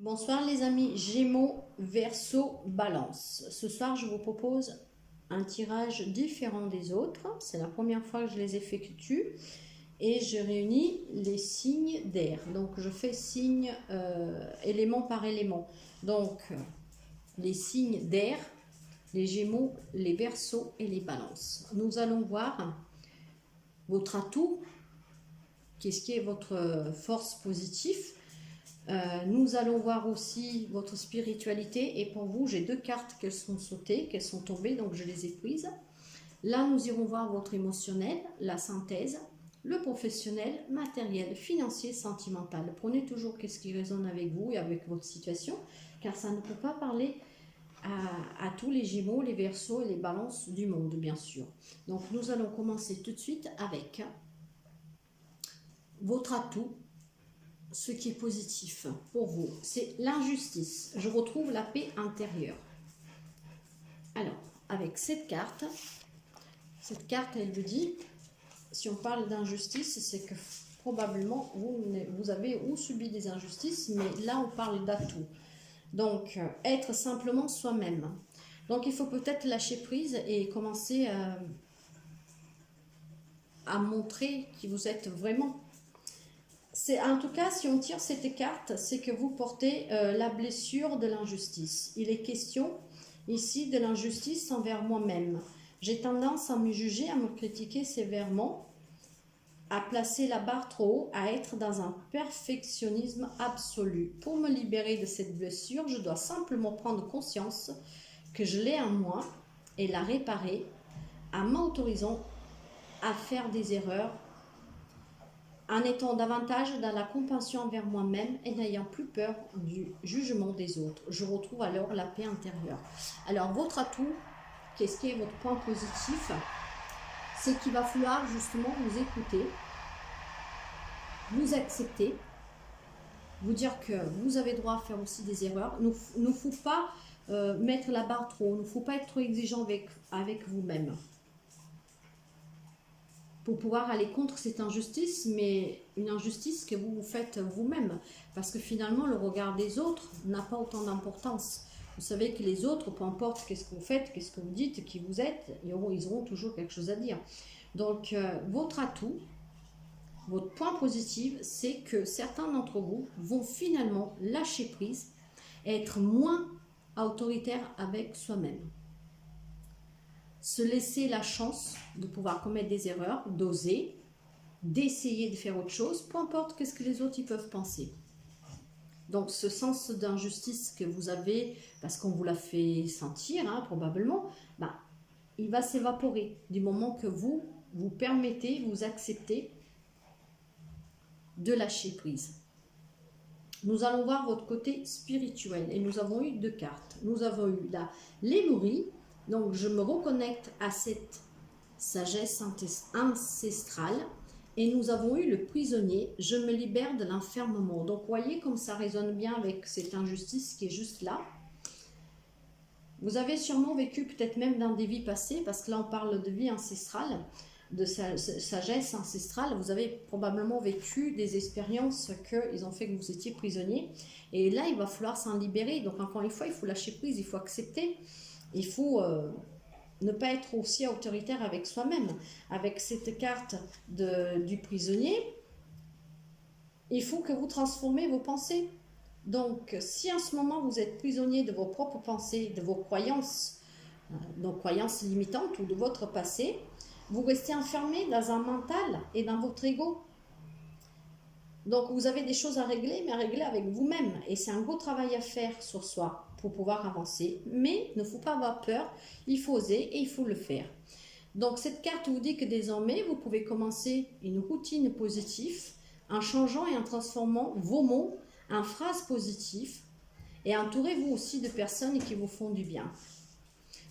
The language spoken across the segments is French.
Bonsoir les amis, Gémeaux, Verseau, Balance. Ce soir, je vous propose un tirage différent des autres. C'est la première fois que je les effectue et je réunis les signes d'air. Donc, je fais signe élément par élément. Donc, les signes d'air, les Gémeaux, les Verseaux et les Balances. Nous allons voir votre atout, qu'est-ce qui est votre force positive. Nous allons voir aussi votre spiritualité et pour vous j'ai deux cartes qu'elles sont sautées, qu'elles sont tombées, donc je les ai prises. Là nous irons voir votre émotionnel, la synthèse, le professionnel, matériel, financier, sentimental. Prenez toujours qu'est-ce qui résonne avec vous et avec votre situation, car ça ne peut pas parler à tous les Gémeaux, les Verseaux et les Balances du monde bien sûr. Donc nous allons commencer tout de suite avec votre atout. Ce qui est positif pour vous, c'est l'injustice. Je retrouve la paix intérieure. Alors, avec cette carte, elle vous dit, si on parle d'injustice, c'est que probablement vous avez ou subi des injustices, mais là on parle d'atout. Donc, être simplement soi-même. Donc, il faut peut-être lâcher prise et commencer à montrer qui vous êtes vraiment. En tout cas, si on tire cette carte, c'est que vous portez la blessure de l'injustice. Il est question ici de l'injustice envers moi-même. J'ai tendance à me juger, à me critiquer sévèrement, à placer la barre trop haut, à être dans un perfectionnisme absolu. Pour me libérer de cette blessure, je dois simplement prendre conscience que je l'ai en moi et la réparer en m'autorisant à faire des erreurs, en étant davantage dans la compassion envers moi-même et n'ayant plus peur du jugement des autres. Je retrouve alors la paix intérieure. Alors, votre atout, qu'est-ce qui est votre point positif? C'est qu'il va falloir justement vous écouter, vous accepter, vous dire que vous avez droit à faire aussi des erreurs. Il ne faut pas mettre la barre trop haut, il ne faut pas être trop exigeant avec vous-même, pour pouvoir aller contre cette injustice, mais une injustice que vous vous faites vous-même. Parce que finalement, le regard des autres n'a pas autant d'importance. Vous savez que les autres, peu importe qu'est-ce que vous faites, qu'est-ce que vous dites, qui vous êtes, ils auront toujours quelque chose à dire. Donc, votre atout, votre point positif, c'est que certains d'entre vous vont finalement lâcher prise et être moins autoritaires avec soi-même. Se laisser la chance de pouvoir commettre des erreurs, d'oser, d'essayer de faire autre chose, peu importe ce que les autres ils peuvent penser. Donc ce sens d'injustice que vous avez, parce qu'on vous l'a fait sentir, probablement, il va s'évaporer du moment que vous permettez, vous acceptez de lâcher prise. Nous allons voir votre côté spirituel et nous avons eu deux cartes. Nous avons eu la Lémurie. Donc, je me reconnecte à cette sagesse ancestrale. Et nous avons eu le prisonnier. Je me libère de l'enfermement. Donc, voyez comme ça résonne bien avec cette injustice qui est juste là. Vous avez sûrement vécu peut-être même dans des vies passées, parce que là, on parle de vie ancestrale, de sagesse ancestrale. Vous avez probablement vécu des expériences qu'ils ont fait que vous étiez prisonnier. Et là, il va falloir s'en libérer. Donc, encore une fois, il faut lâcher prise, il faut accepter. Il faut ne pas être aussi autoritaire avec soi-même. Avec cette carte du prisonnier, il faut que vous transformez vos pensées. Donc, si en ce moment vous êtes prisonnier de vos propres pensées, de vos croyances, donc croyances limitantes ou de votre passé, vous restez enfermé dans un mental et dans votre ego. Donc, vous avez des choses à régler, mais à régler avec vous-même. Et c'est un gros travail à faire sur soi pour pouvoir avancer. Mais il ne faut pas avoir peur, il faut oser et il faut le faire. Donc, cette carte vous dit que désormais, vous pouvez commencer une routine positive en changeant et en transformant vos mots en phrases positives. Et entourez-vous aussi de personnes qui vous font du bien.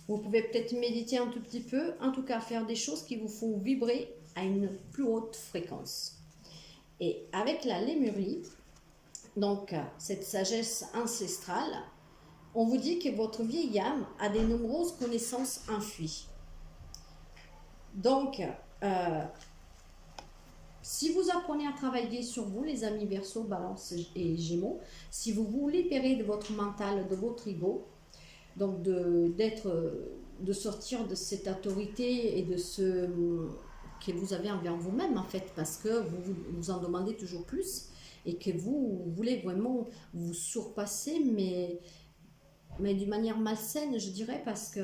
Vous pouvez peut-être méditer un tout petit peu, en tout cas faire des choses qui vous font vibrer à une plus haute fréquence. Et avec la Lémurie, donc cette sagesse ancestrale, on vous dit que votre vieille âme a de nombreuses connaissances enfuies. Donc, Si vous apprenez à travailler sur vous, les amis Verseau, Balance et Gémeaux, si vous vous libérez de votre mental, de votre ego, donc de sortir de cette autorité et de ce que vous avez envers vous-même en fait, parce que vous en demandez toujours plus et que vous voulez vraiment vous surpasser, mais d'une manière malsaine, je dirais, parce que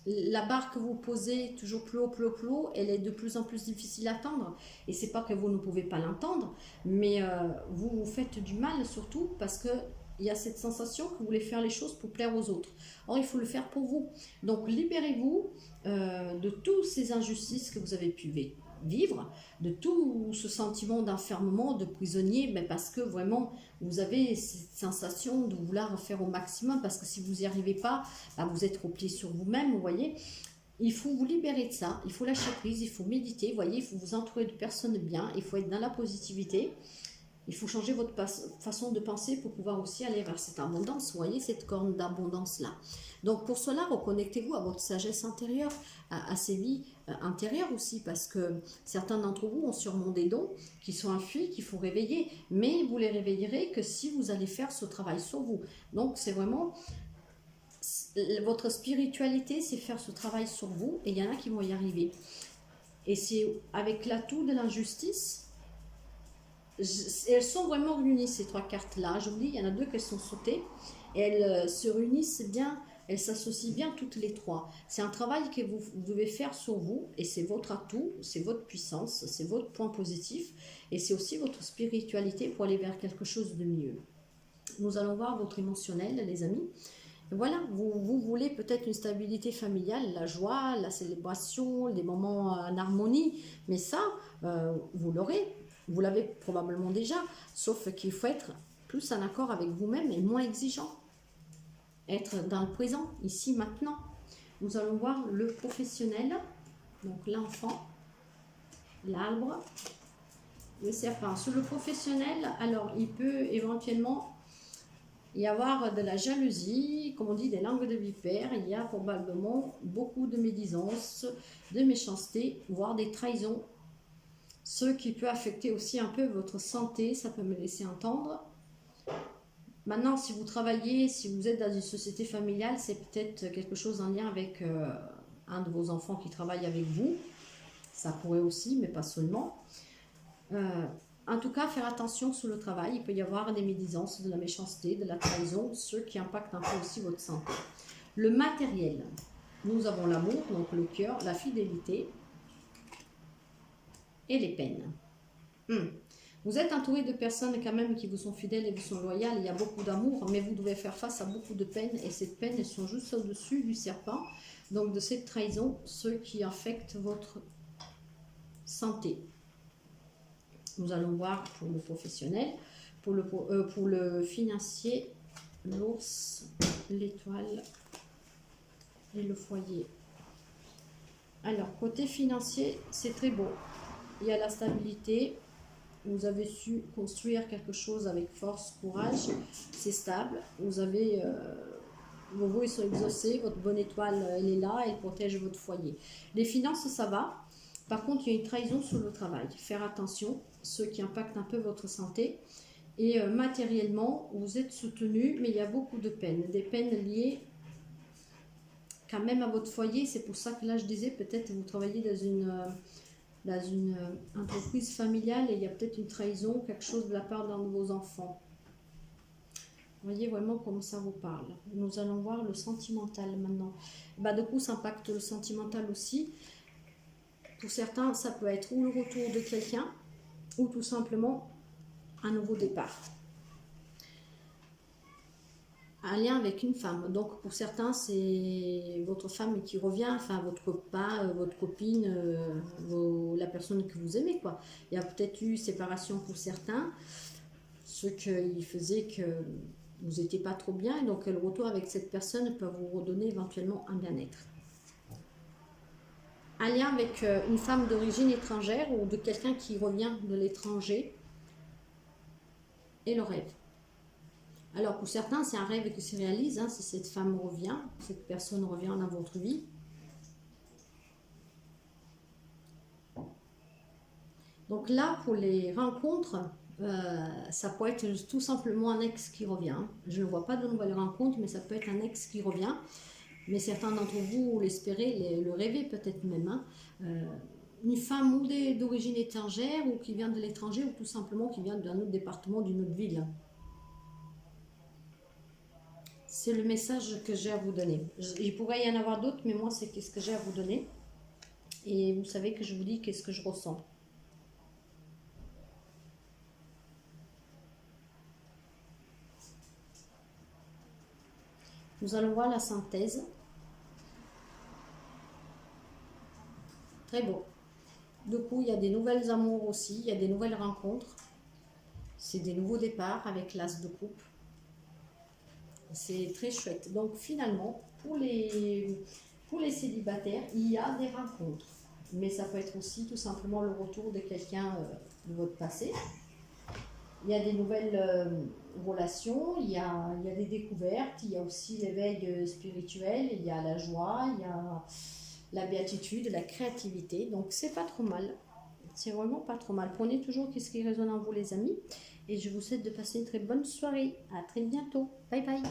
la barre que vous posez toujours plus haut, plus haut, plus haut, elle est de plus en plus difficile à atteindre. Et c'est pas que vous ne pouvez pas l'entendre, mais vous vous faites du mal surtout parce que il y a cette sensation que vous voulez faire les choses pour plaire aux autres. Or, il faut le faire pour vous. Donc, libérez-vous de toutes ces injustices que vous avez pu vivre, de tout ce sentiment d'enfermement, de prisonnier, mais parce que vraiment, vous avez cette sensation de vouloir faire au maximum, parce que si vous n'y arrivez pas, bah, vous êtes replié sur vous-même, vous voyez. Il faut vous libérer de ça, il faut lâcher prise, il faut méditer, vous voyez, il faut vous entourer de personnes bien, il faut être dans la positivité. Il faut changer votre façon de penser pour pouvoir aussi aller vers cette abondance. Vous voyez cette corne d'abondance-là. Donc pour cela, reconnectez-vous à votre sagesse intérieure, à ces vies intérieures aussi, parce que certains d'entre vous ont sûrement des dons qui sont enfuis, qu'il faut réveiller. Mais vous les réveillerez que si vous allez faire ce travail sur vous. Donc c'est vraiment... Votre spiritualité, c'est faire ce travail sur vous, et il y en a qui vont y arriver. Et c'est avec l'atout de l'injustice... Elles sont vraiment réunies, ces trois cartes-là. Je vous dis, il y en a deux qui sont sautées. Et elles se réunissent bien, elles s'associent bien toutes les trois. C'est un travail que vous devez faire sur vous, et c'est votre atout, c'est votre puissance, c'est votre point positif, et c'est aussi votre spiritualité pour aller vers quelque chose de mieux. Nous allons voir votre émotionnel, les amis. Voilà, vous voulez peut-être une stabilité familiale, la joie, la célébration, les moments en harmonie, mais ça, vous l'aurez. Vous l'avez probablement déjà, sauf qu'il faut être plus en accord avec vous-même et moins exigeant. Être dans le présent, ici, maintenant. Nous allons voir le professionnel, donc l'enfant, l'arbre, le serpent. Sur le professionnel, alors il peut éventuellement y avoir de la jalousie, comme on dit, des langues de vipère. Il y a probablement beaucoup de médisance, de méchanceté, voire des trahisons. Ce qui peut affecter aussi un peu votre santé, ça peut me laisser entendre. Maintenant, si vous travaillez, si vous êtes dans une société familiale, c'est peut-être quelque chose en lien avec un de vos enfants qui travaille avec vous. Ça pourrait aussi, mais pas seulement. En tout cas, faire attention sur le travail. Il peut y avoir des médisances, de la méchanceté, de la trahison, ce qui impactent un peu aussi votre santé. Le matériel. Nous avons l'amour, donc le cœur, la fidélité, et les peines. Vous êtes entouré de personnes quand même qui vous sont fidèles et vous sont loyales, il y a beaucoup d'amour, mais vous devez faire face à beaucoup de peines, et ces peines, elles sont juste au-dessus du serpent, donc de cette trahison, ce qui affecte votre santé. Nous allons voir pour le professionnel, pour le financier, l'ours, l'étoile et le foyer. Alors, côté financier, c'est très beau. Il y a la stabilité, vous avez su construire quelque chose avec force, courage, c'est stable, vous avez, vos vœux sont exaucés, votre bonne étoile elle est là, elle protège votre foyer. Les finances ça va, par contre il y a une trahison sur le travail, faire attention, ce qui impacte un peu votre santé, et matériellement vous êtes soutenu, mais il y a beaucoup de peines, des peines liées quand même à votre foyer. C'est pour ça que là je disais peut-être vous travaillez dans une entreprise familiale et il y a peut-être une trahison, quelque chose de la part d'un de vos enfants. Vous voyez vraiment comment ça vous parle. Nous allons voir le sentimental maintenant. Bah, du coup, ça impacte le sentimental aussi. Pour certains, ça peut être ou le retour de quelqu'un ou tout simplement un nouveau départ. Un lien avec une femme. Donc pour certains, c'est votre femme qui revient, enfin votre copain, votre copine, la personne que vous aimez, quoi. Il y a peut-être eu séparation pour certains, ce qui faisait que vous n'étiez pas trop bien, et donc le retour avec cette personne peut vous redonner éventuellement un bien-être. Un lien avec une femme d'origine étrangère ou de quelqu'un qui revient de l'étranger et le rêve. Alors pour certains, c'est un rêve qui se réalise, hein, si cette femme revient, cette personne revient dans votre vie. Donc là, pour les rencontres, ça peut être tout simplement un ex qui revient. Je ne vois pas de nouvelles rencontres, mais ça peut être un ex qui revient. Mais certains d'entre vous l'espérez, le rêvez peut-être même. Hein. Une femme ou d'origine étrangère, ou qui vient de l'étranger, ou tout simplement qui vient d'un autre département, d'une autre ville. C'est le message que j'ai à vous donner. Il pourrait y en avoir d'autres, mais moi, c'est ce que j'ai à vous donner. Et vous savez que je vous dis qu'est-ce que je ressens. Nous allons voir la synthèse. Très beau. Du coup, il y a des nouvelles amours aussi, il y a des nouvelles rencontres. C'est des nouveaux départs avec l'as de coupe. C'est très chouette. Donc finalement, pour les célibataires, il y a des rencontres. Mais ça peut être aussi tout simplement le retour de quelqu'un de votre passé. Il y a des nouvelles relations, il y a des découvertes, il y a aussi l'éveil spirituel, il y a la joie, il y a la béatitude, la créativité. Donc c'est pas trop mal. C'est vraiment pas trop mal. Prenez toujours ce qui résonne en vous les amis. Et je vous souhaite de passer une très bonne soirée. À très bientôt. Bye bye.